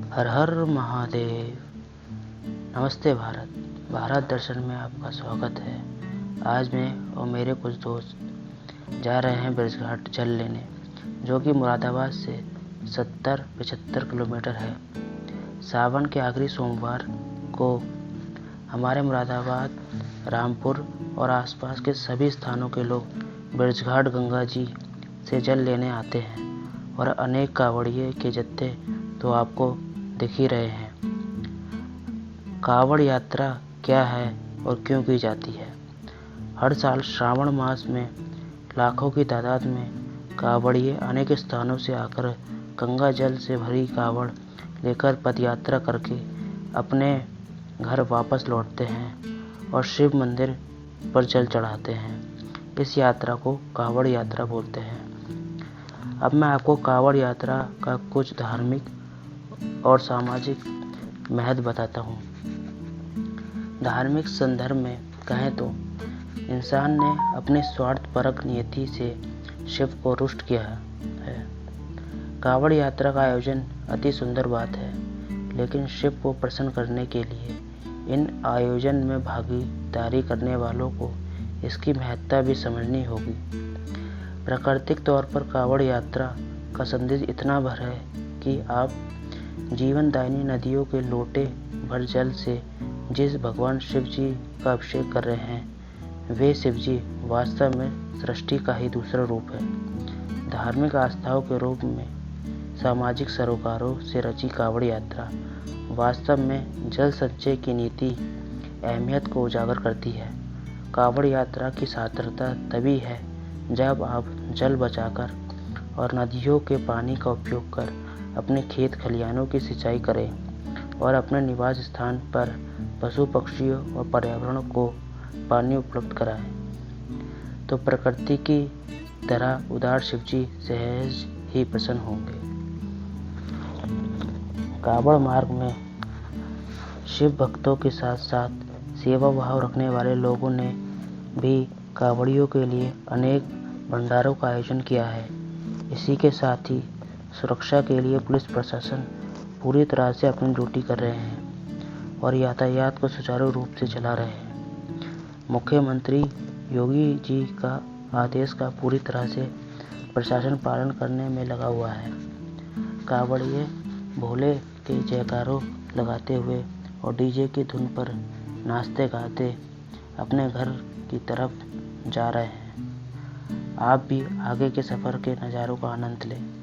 हर हर महादेव। नमस्ते भारत। भारत दर्शन में आपका स्वागत है। आज मैं और मेरे कुछ दोस्त जा रहे हैं ब्रजघाट जल लेने, जो कि मुरादाबाद से 70-75 किलोमीटर है। सावन के आखिरी सोमवार को हमारे मुरादाबाद, रामपुर और आसपास के सभी स्थानों के लोग ब्रजघाट गंगा जी से जल लेने आते हैं और अनेक कांवड़िये के जत्थे तो आपको दिख ही रहे हैं। कांवड़ यात्रा क्या है और क्यों की जाती है? हर साल श्रावण मास में लाखों की तादाद में कांवड़िये अनेक स्थानों से आकर गंगा जल से भरी कांवड़ लेकर पदयात्रा करके अपने घर वापस लौटते हैं और शिव मंदिर पर जल चढ़ाते हैं। इस यात्रा को कांवड़ यात्रा बोलते हैं। अब मैं आपको कांवड़ यात्रा का कुछ धार्मिक और सामाजिक महत्व बताता हूँ। धार्मिक संदर्भ में कहें तो इंसान ने अपने स्वार्थपरक नियति से शिव को रुष्ट किया है। कांवड़ यात्रा का आयोजन अति सुंदर बात है, लेकिन शिव को प्रसन्न करने के लिए इन आयोजन में भागीदारी करने वालों को इसकी महत्ता भी समझनी होगी। प्राकृतिक तौर पर कांवड़ यात्रा का संदेश इतना भर है कि आप जीवनदायिनी नदियों के लोटे भर जल से जिस भगवान शिव जी का अभिषेक कर रहे हैं, वे शिव जी वास्तव में सृष्टि का ही दूसरा रूप है। धार्मिक आस्थाओं के रूप में सामाजिक सरोकारों से रची कांवड़ यात्रा वास्तव में जल संचय की नीति अहमियत को उजागर करती है। कांवड़ यात्रा की सार्थकता तभी है जब आप जल बचाकर और नदियों के पानी का उपयोग कर अपने खेत खलिहानों की सिंचाई करें और अपने निवास स्थान पर पशु पक्षियों और पर्यावरण को पानी उपलब्ध कराएं, तो प्रकृति की तरह उदार शिवजी सहज ही प्रसन्न होंगे। कांवड़ मार्ग में शिव भक्तों के साथ साथ सेवा भाव रखने वाले लोगों ने भी कांवड़ियों के लिए अनेक भंडारों का आयोजन किया है। इसी के साथ ही सुरक्षा के लिए पुलिस प्रशासन पूरी तरह से अपनी ड्यूटी कर रहे हैं और यातायात को सुचारू रूप से चला रहे हैं। मुख्यमंत्री योगी जी का आदेश का पूरी तरह से प्रशासन पालन करने में लगा हुआ है। कांवड़िये भोले के जयकारों लगाते हुए और डीजे की धुन पर नाचते गाते अपने घर की तरफ जा रहे हैं। आप भी आगे के सफ़र के नज़ारों का आनंद लें।